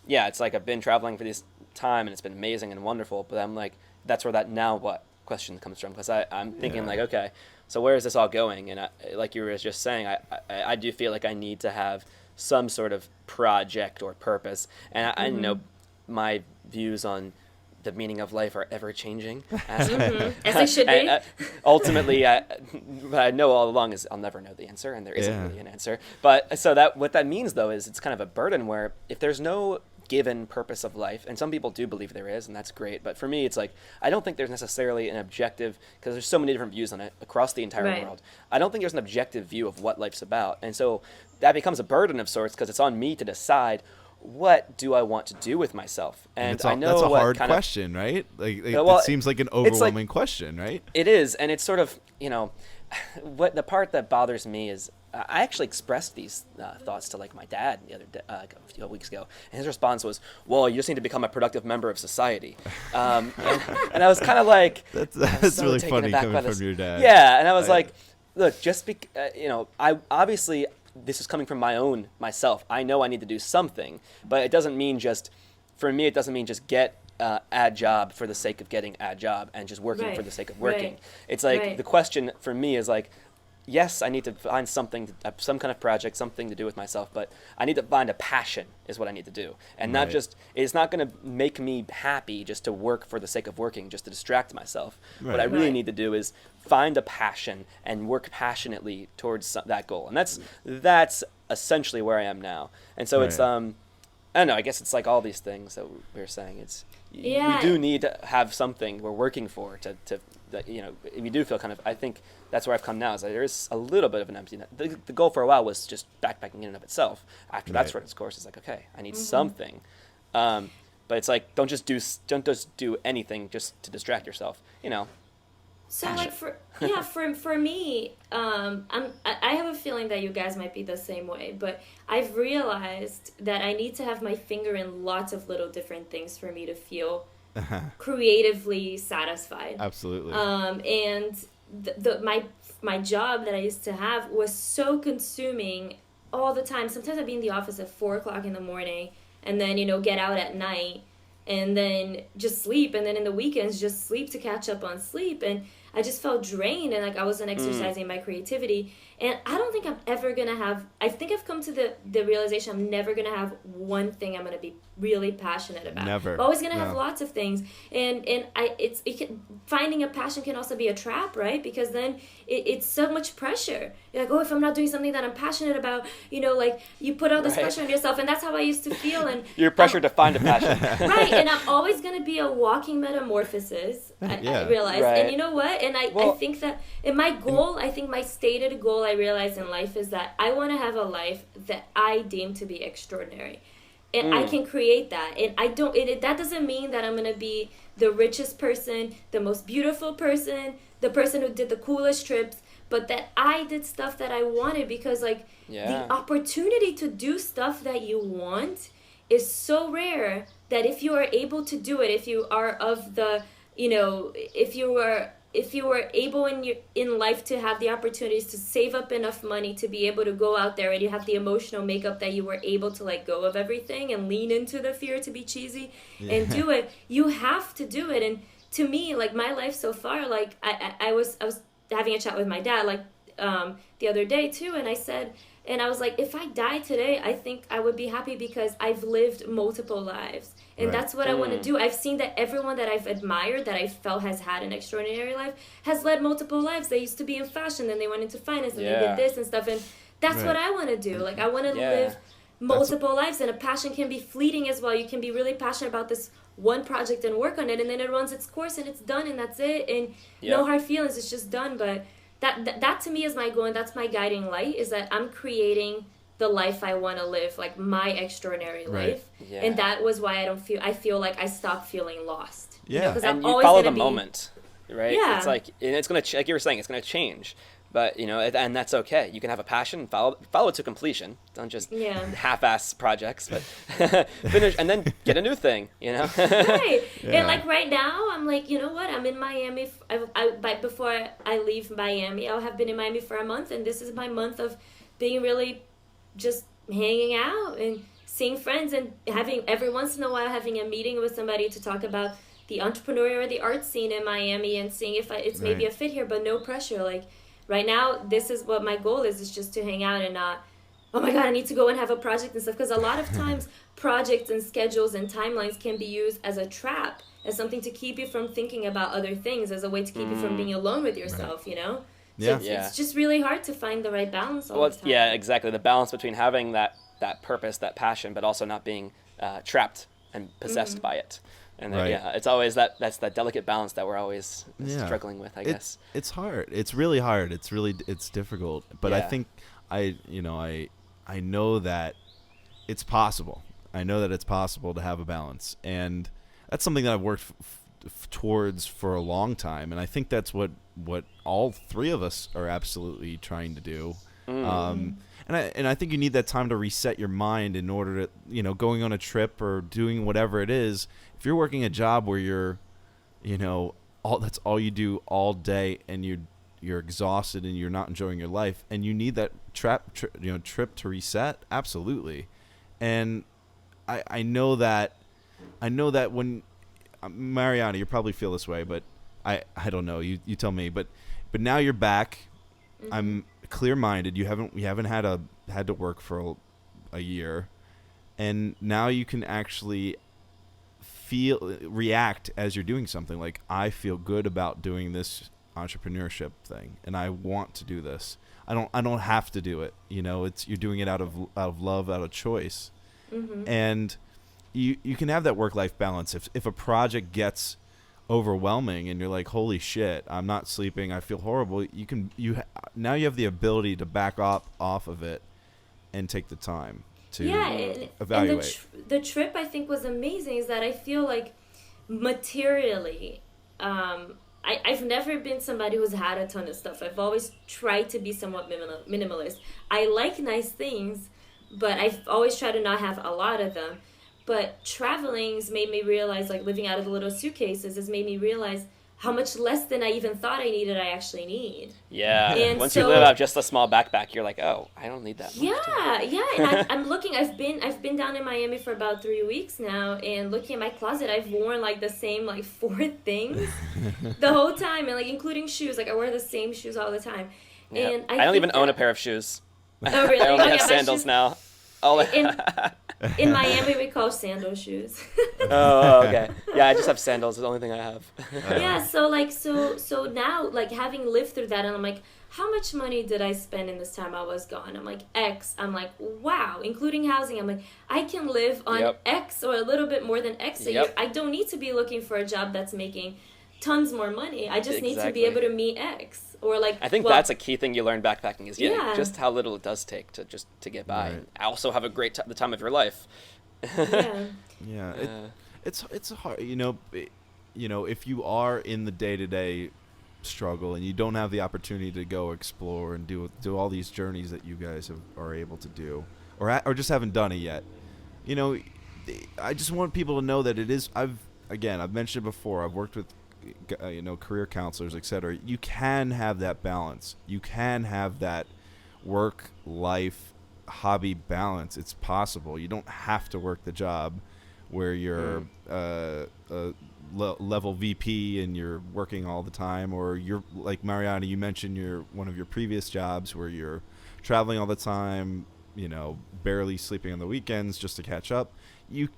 it's like I've been traveling for this time and it's been amazing and wonderful, but I'm like, that's where that now what question comes from, because I'm thinking like, okay, so where is this all going? And like you were just saying, I do feel like I need to have some sort of project or purpose, and I know my views on the meaning of life are ever changing, as they should be. Ultimately, what I know all along is I'll never know the answer, and there isn't really an answer. But so that what that means though is it's kind of a burden where if there's no given purpose of life, and some people do believe there is, and that's great, but for me it's like I don't think there's necessarily an objective, because there's so many different views on it across the entire world. I don't think there's an objective view of what life's about, and so that becomes a burden of sorts, because it's on me to decide what do I want to do with myself. And I know that's a hard question, right? Like it seems like an overwhelming question, right? It is, and it's sort of, what the part that bothers me is I actually expressed these thoughts to like my dad the other day, a few weeks ago, and his response was, "Well, you just need to become a productive member of society." And I was kind of like, "That's so really funny coming from your dad." Yeah, and I was like, "Look, just I obviously." This is coming from myself. I know I need to do something, but it doesn't mean just get a job for the sake of getting a job and just working for the sake of working. It's like the question for me is like, yes, I need to find something, some kind of project, something to do with myself, but I need to find a passion is what I need to do. And not just, it's not going to make me happy just to work for the sake of working, just to distract myself. What I really need to do is find a passion and work passionately towards that goal. And that's essentially where I am now. And so it's, I don't know, I guess it's like all these things that we were saying. It's, we do need to have something we're working for to we do feel kind of, I think that's where I've come now, is that there is a little bit of an emptiness. The goal for a while was just backpacking in and of itself. After that's run its course, it's like, okay, I need something. But it's like, don't just do anything just to distract yourself, So like for me, I have a feeling that you guys might be the same way, but I've realized that I need to have my finger in lots of little different things for me to feel creatively satisfied. Absolutely. And my job that I used to have was so consuming all the time. Sometimes I'd be in the office at 4:00 in the morning, and then get out at night, and then just sleep, and then in the weekends just sleep to catch up on sleep, and I just felt drained, and like I wasn't exercising my creativity. And I don't think I'm ever gonna have, I think I've come to the realization I'm never gonna have one thing I'm gonna be really passionate about. Never. I'm always gonna have lots of things, and finding a passion can also be a trap, right? Because then it's so much pressure. You're like, oh, if I'm not doing something that I'm passionate about, like you put all this pressure on yourself, and that's how I used to feel. And you're pressured to find a passion. Right, and I'm always gonna be a walking metamorphosis. I realize, and you know what? And I think that in my goal, I think my stated goal I realize in life is that I want to have a life that I deem to be extraordinary. And I can create that. And I don't, that doesn't mean that I'm going to be the richest person, the most beautiful person, the person who did the coolest trips, but that I did stuff that I wanted, because the opportunity to do stuff that you want is so rare that if you are able to do it, if you are of the, if you are if you were able in life to have the opportunities to save up enough money to be able to go out there, and you have the emotional makeup that you were able to let go of everything and lean into the fear, to be cheesy, and do it, you have to do it. And to me, like, my life so far, like, I was having a chat with my dad, like, the other day too, and I was like, if I die today, I think I would be happy because I've lived multiple lives. And that's what I want to do. I've seen that everyone that I've admired, that I felt has had an extraordinary life, has led multiple lives. They used to be in fashion, then they went into finance, and they did this and stuff. And that's what I want to do. Like, I want to live multiple lives, and a passion can be fleeting as well. You can be really passionate about this one project and work on it, and then it runs its course, and it's done, and that's it. And no hard feelings. It's just done. But that to me is my goal, and that's my guiding light, is that I'm creating the life I want to live, like my extraordinary life. And that was why I feel like I stopped feeling lost. And you follow the moment, right? It's like, and it's going to, like you were saying, it's going to change, but and that's okay. You can have a passion, follow it to completion. Don't just half-ass projects, but finish and then get a new thing, Right. And like right now, I'm like, you know what? I'm in Miami. Before I leave Miami, I'll have been in Miami for a month, and this is my month of being really just hanging out and seeing friends, and having every once in a while having a meeting with somebody to talk about the entrepreneurial or the art scene in Miami, and seeing if it's maybe a fit here, but no pressure. Like right now, this is what my goal is just to hang out and not, oh my God, I need to go and have a project and stuff. Because a lot of times projects and schedules and timelines can be used as a trap, as something to keep you from thinking about other things, as a way to keep you from being alone with yourself, So it's just really hard to find the right balance all the time. Yeah, exactly. The balance between having that purpose, that passion, but also not being trapped and possessed by it. And it's always that's that delicate balance that we're always struggling with, I guess. It's hard. It's really hard. It's difficult. But I think I know that it's possible. I know that it's possible to have a balance, and that's something that I've worked towards for a long time, and I think that's what all three of us are absolutely trying to do. And I think you need that time to reset your mind in order to, going on a trip or doing whatever it is. If you're working a job where you're, that's all you do all day, and you're exhausted and you're not enjoying your life, and you need that trip to reset, absolutely. And I know that when Mariana, you probably feel this way, but I don't know. You tell me. But now you're back. I'm clear-minded. You haven't had to work for a year, and now you can actually react as you're doing something. Like, I feel good about doing this entrepreneurship thing, and I want to do this. I don't have to do it. You're doing it out of love, out of choice, and you can have that work-life balance. If a project gets overwhelming and you're like, holy shit, I'm not sleeping, I feel horrible, now you have the ability to back off of it and take the time to evaluate. And the trip, I think, was amazing, is that I feel like materially, I've never been somebody who's had a ton of stuff. I've always tried to be somewhat minimalist. I like nice things, but I've always tried to not have a lot of them. But traveling's made me realize, like, living out of the little suitcases has made me realize how much less than I even thought I needed I actually need. Yeah. And once you live out just a small backpack, you're like, oh, I don't need that much. Yeah. And I'm looking. I've been down in Miami for about 3 weeks now, and looking at my closet, I've worn like the same 4 things the whole time, and including shoes. Like, I wear the same shoes all the time. Yeah. And I don't even own a pair of shoes. Oh, really? I only have sandals now. In Miami, we call sandal shoes. Oh, okay. Yeah, I just have sandals. It's the only thing I have. Yeah, so now, having lived through that, and I'm like, how much money did I spend in this time I was gone? I'm like, X. I'm like, wow, including housing. I'm like, I can live on X or a little bit more than X a year. I don't need to be looking for a job that's making tons more money. I just need to be able to meet X. Or I think that's a key thing you learn backpacking is just how little it does take to get by. Right. Also have a great the time of your life. It's hard. If you are in the day-to-day struggle and you don't have the opportunity to go explore and do all these journeys that you guys are able to do, or just haven't done it yet, I just want people to know that it is. I've mentioned it before. I've worked with career counselors, etc. You can have that balance. You can have that work life hobby balance. It's possible. You don't have to work the job where you're level VP and you're working all the time, or you're like Mariana, you mentioned one of your previous jobs where you're traveling all the time, barely sleeping on the weekends just to catch up. You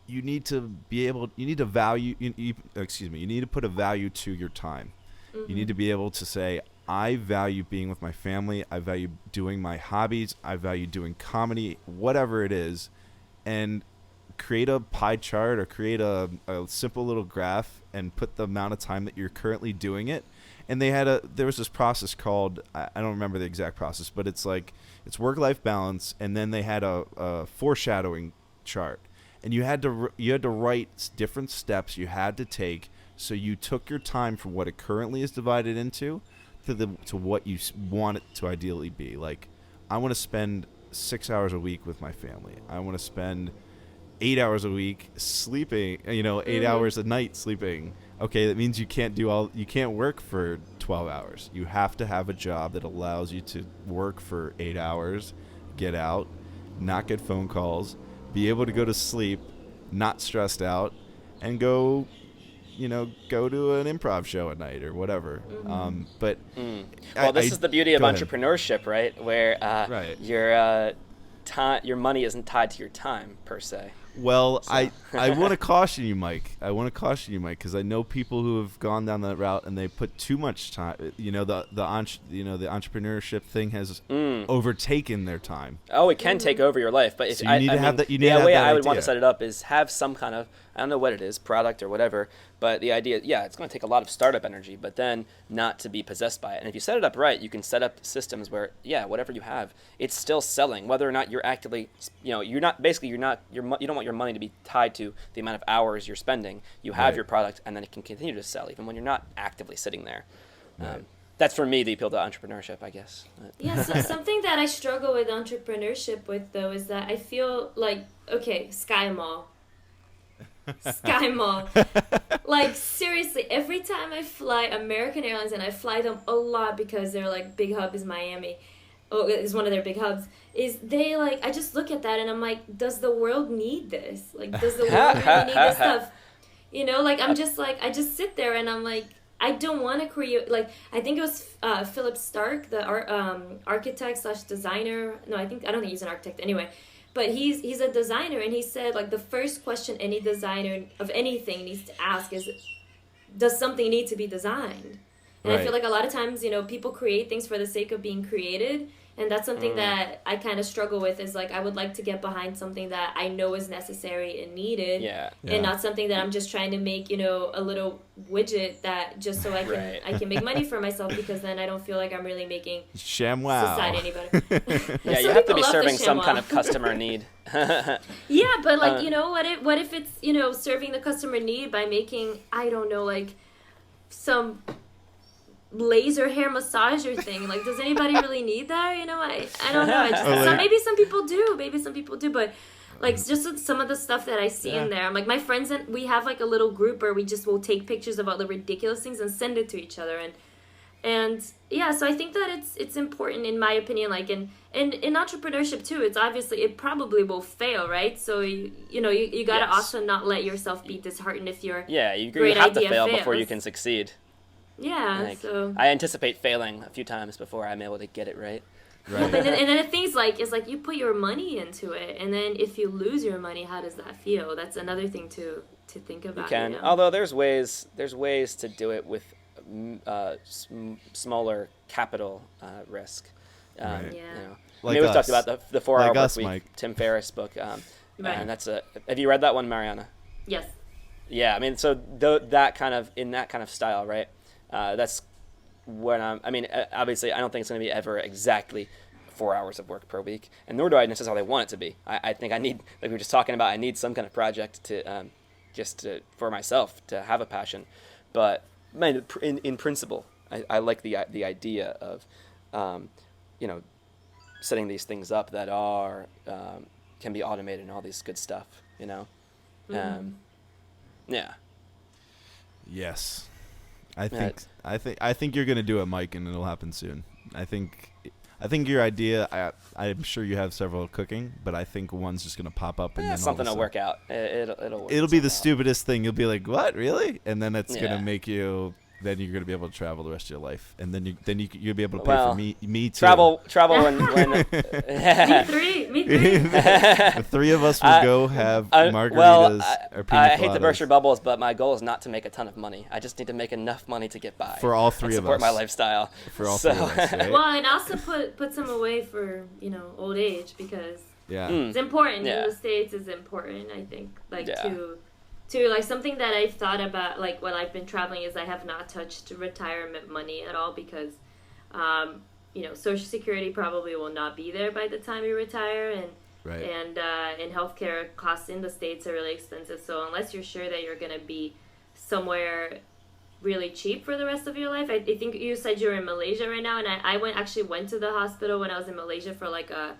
need to be able, you need to value, you need to put a value to your time. You need to be able to say, I value being with my family. I value doing my hobbies. I value doing comedy, whatever it is, and create a pie chart or create a simple little graph and put the amount of time that you're currently doing it. And there was this process called, I don't remember the exact process, but it's work-life balance. And then they had a foreshadowing chart, and you had to write different steps you had to take. So you took your time from what it currently is divided into to what you want it to ideally be. Like, I want to spend 6 hours a week with my family. I want to spend 8 hours a week sleeping, 8 hours a night sleeping. Okay, that means you can't work for 12 hours. You have to have a job that allows you to work for 8 hours, get out, not get phone calls, be able to go to sleep, not stressed out, and go to an improv show at night or whatever. Well, this is the beauty of entrepreneurship, right? Where your money isn't tied to your time per se. Well, so. I want to caution you, Mike. Because I know people who have gone down that route and they put too much time. The entrepreneurship thing has overtaken their time. Oh, it can take over your life, but if so you need to have that. The way I would want to set it up is have some kind of, I don't know what it is, product or whatever. But the idea, it's going to take a lot of startup energy, but then not to be possessed by it. And if you set it up right, you can set up systems where, whatever you have, it's still selling, whether or not you're actively, you don't want your money to be tied to the amount of hours you're spending. You have your product, and then it can continue to sell even when you're not actively sitting there. Right. That's for me the appeal to entrepreneurship, I guess. Yeah, so something that I struggle with entrepreneurship with, though, is that I feel like, Sky Mall. Like, seriously, every time I fly American Airlines, and I fly them a lot because their big hub is Miami, is one of their big hubs, is they I just look at that and I'm like, does the world need this? Does the world really need this stuff? I just sit there and I'm like, I don't want to create, I think it was Philip Stark, the architect / designer. No, I don't think he's an architect anyway. But he's a designer, and he said, the first question any designer of anything needs to ask is, does something need to be designed? And I feel like a lot of times, people create things for the sake of being created, and that's something that I kind of struggle with, is I would like to get behind something that I know is necessary and needed, and not something that I'm just trying to make, a little widget that just so I can make money for myself, because then I don't feel like I'm really making society any better. You have to be serving some kind of customer need. But what if it's, serving the customer need by making, I don't know, some laser hair massager thing. Does anybody really need that? I don't know. Maybe some people do, but just some of the stuff that I see in there, I'm my friends, and we have a little group where we just will take pictures of all the ridiculous things and send it to each other, and so I think that it's important, in my opinion, in entrepreneurship too. It's obviously, it probably will fail, right? So you gotta also not let yourself be disheartened if you have to fail before you can succeed. Yeah, so I anticipate failing a few times before I'm able to get it right. Right. And then the things is you put your money into it, and then if you lose your money, how does that feel? That's another thing to think about. You can, although there's ways to do it with smaller capital risk. We've talked about the 4-Hour Work Week, Mike. Tim Ferriss book, and that's have you read that one, Mariana? Yes. Yeah, so that kind of style, right? That's when obviously I don't think it's going to be ever exactly 4 hours of work per week, and nor do I necessarily want it to be. I think I need, like we were just talking about, I need some kind of project to for myself to have a passion. But in principle, I like the idea of setting these things up that are can be automated and all these good stuff. Yeah. Yes. I think you're gonna do it, Mike, and it'll happen soon. I think your idea. I'm sure you have several cooking, but I think one's just gonna pop up and then something will work out. It'll work. It'll be the stupidest thing. You'll be like, "What, really?" And then it's gonna make you. Then you're gonna be able to travel the rest of your life, and then you'll be able to pay for me too. Travel when me three. The three of us will go have margaritas or pina I hate to coladas. burst your bubbles, but my goal is not to make a ton of money. I just need to make enough money to get by for all three of us. Support my lifestyle. For all three of us, right? Well, and also put some away for old age, because it's important in the States. Is important, I think, to like something that I've thought about, like while I've been traveling, is I have not touched retirement money at all, because Social Security probably will not be there by the time you retire, and healthcare costs in the States are really expensive. So unless you're sure that you're gonna be somewhere really cheap for the rest of your life, I think you said you're in Malaysia right now, and I actually went to the hospital when I was in Malaysia for like a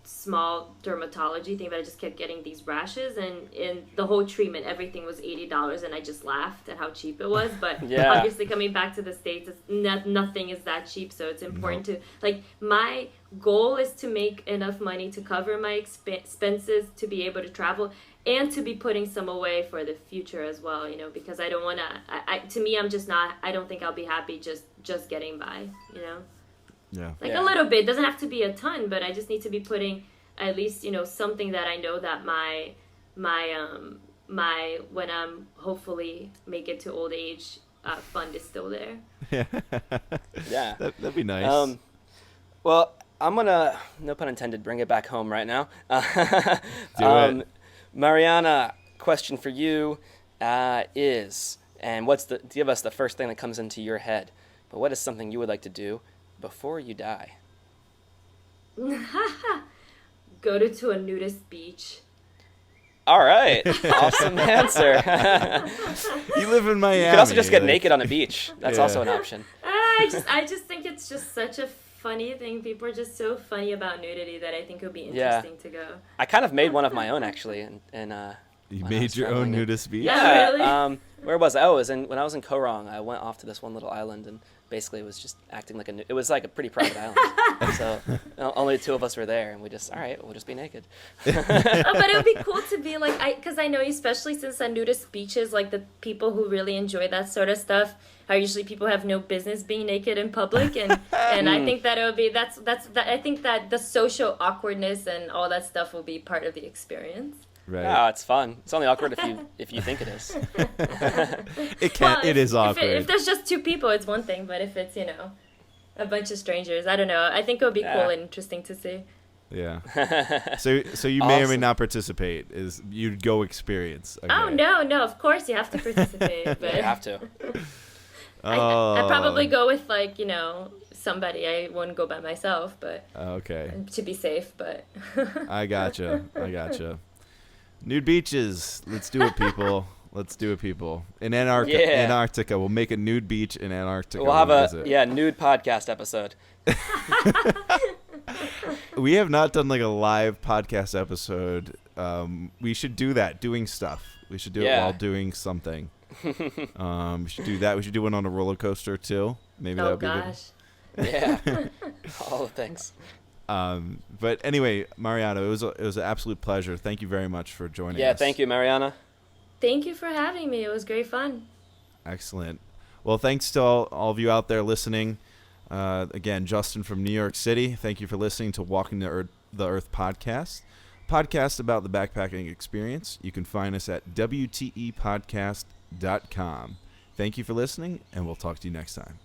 small dermatology thing, but I just kept getting these rashes, and in the whole treatment everything was $80, and I just laughed at how cheap it was. But obviously coming back to the States, nothing is that cheap, so it's important to, like, my goal is to make enough money to cover my expenses, to be able to travel, and to be putting some away for the future as well, because I don't want to, to me, I don't think I'll be happy just getting by, Yeah. Like a little bit, doesn't have to be a ton, but I just need to be putting at least, something that I know that my when I'm hopefully make it to old age, fund is still there. Yeah. That'd be nice. Well, I'm gonna, no pun intended, bring it back home right now. Do it. Mariana, question for you is, and give us the first thing that comes into your head, but what is something you would like to do before you die? Go to a nudist beach. All right. Awesome answer. You live in Miami. You could also just get naked on a beach. That's also an option. I just think it's just such a funny thing. People are just so funny about nudity that I think it would be interesting to go. I kind of made one of my own, actually. You made your own nudist beach? Yeah, really? Where was I? When I was in Koh Rong, I went off to this one little island, and basically it was just acting like it was like a pretty private island. So only the two of us were there, and we'll just be naked. But it would be cool to be like, because I know, especially since the nudist beaches, like the people who really enjoy that sort of stuff are usually people who have no business being naked in public, and I think that it would be I think that the social awkwardness and all that stuff will be part of the experience. Right. Yeah, it's fun. It's only awkward if you think it is. It is awkward. If there's just two people, it's one thing. But if it's a bunch of strangers, I don't know. I think it would be cool and interesting to see. Yeah. So you may or may not participate. You'd go experience? Okay. Oh no! Of course you have to participate. But you have to. I'd probably go with somebody. I wouldn't go by myself, but okay. To be safe. But I gotcha. Nude beaches. Let's do it, people. In Antarctica. We'll make a nude beach in Antarctica. We'll have a nude podcast episode. We have not done like a live podcast episode. We should do that. Doing stuff. We should do it while doing something. We should do that. We should do one on a roller coaster too. Maybe that would be good. Yeah. All the things. But anyway, Mariana, it was an absolute pleasure. Thank you very much for joining us. Yeah, thank you, Mariana. Thank you for having me. It was great fun. Excellent. Well, thanks to all of you out there listening. Again, Justin from New York City. Thank you for listening to Walking the Earth podcast about the backpacking experience. You can find us at WTEpodcast.com. Thank you for listening, and we'll talk to you next time.